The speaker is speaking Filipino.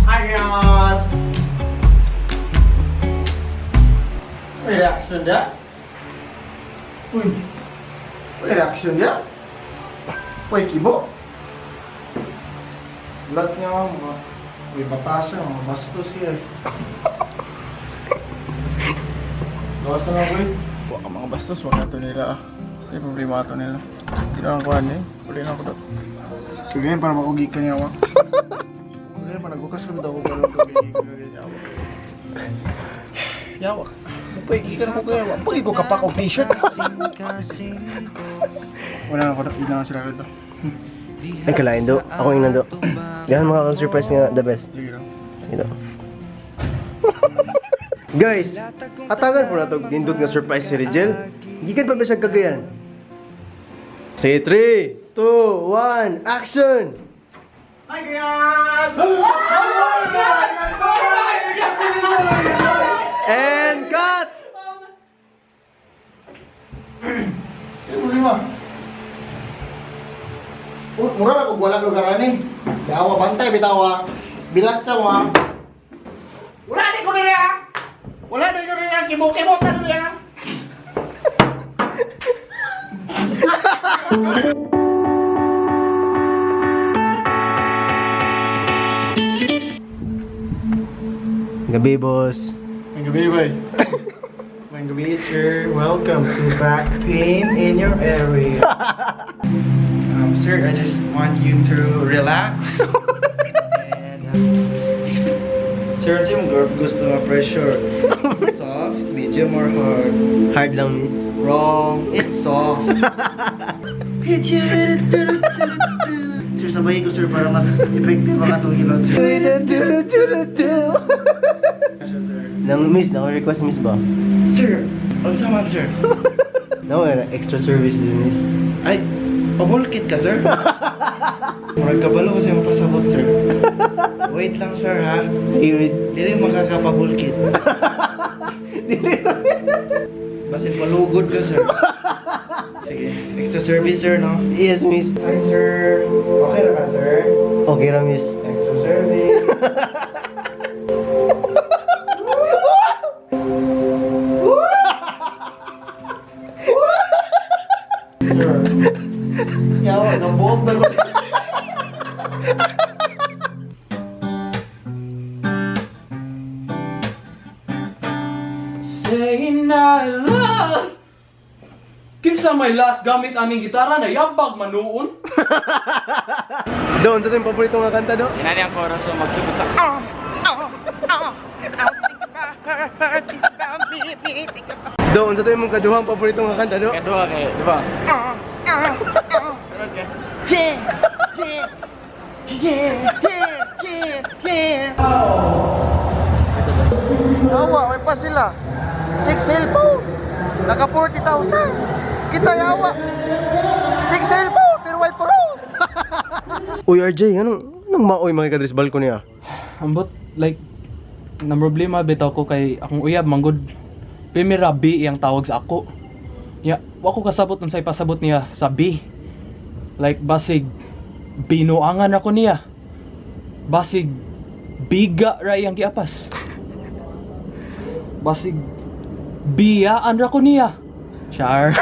Adios! May reaction dia? Uy! May reaction dia? Uy, kibo! Lahat niya mga may batasa, mga bastos kaya. Gawas na boy. Waka mga bastos, waka ito nila. Ay, problema ito nila. Hindi na ang kuhan eh. Puli na ako daw. Kagayin para makugikan niya ako. Kagayin para nagbukas kami daw ako para makugikan niya ako. Yawa. Mapagikan ako kaya. Pagi ko kapak o t-shirt. Wala na ako na. Hindi na sila rito. Ay, kalain do. Ako yung nando. Ganyan mga surprise nga the best. Ito. Guys, atagan po na ito. Nindot nga surprise si Rigel. Gikan pa ba siya kagayan? Say 3, 2, 1, action! Hi guys! And cut! Problema. Mura na kung wala lugar ni. Dawa bantay bitawa. Bilat sa mga. Wala di ko niya. Wala di ko niya kibok-kibok ka niya. Gabi, boss. Ang gabi, boy. Ang gabi, sir. Welcome to back pain in your area. Sir, I just want you to relax. And, sir, ano yung gusto mo pressure? Soft, medium, or hard? Hard lang, miss. Wrong. It's soft. Sir, sabayin ko, sir, para mas effective ang atong hilot, sir. Nang miss, request miss ba? Sir, unsa man, sir? Extra service din, miss. Ay, pabulkit ka, sir? Murag kabalo kasi yung pasabot, sir. Wait lang, sir, ha? Sige, miss. Dili makakapabulkit. Basin palugod ka, sir. Sige, extra service, sir, no? Yes, miss. Hi, sir. Okay na ka, sir? Okay na, miss. Extra service. Sir. Yawa, nabuot na ko. Saying I love. Kinsa may last gamit aning gitara na yabag manuon? Doon, sa ito yung paborito nga kanta, do? Yan ang chorus so magsubot sa Doon, sa ito yung kaduhang paborito nga kanta, do? Kadua kay, di ba? Sarap ka. Yawa, may pa sila. 6 po. Naka 40,000. Kita yawa. 6 po, pero way puros. Uy, RJ, anong maoy mga kadris balko niya? Ambot like na problema bitaw ko kay akong uyab manggod. Primera B iyang tawag sa ako. Ya, wa ko kasabot unsay pasabot niya sa B. Like basig binuangan ako niya. Basig biga ra iyang giapas. Basig biyaan ra ko niya. Char.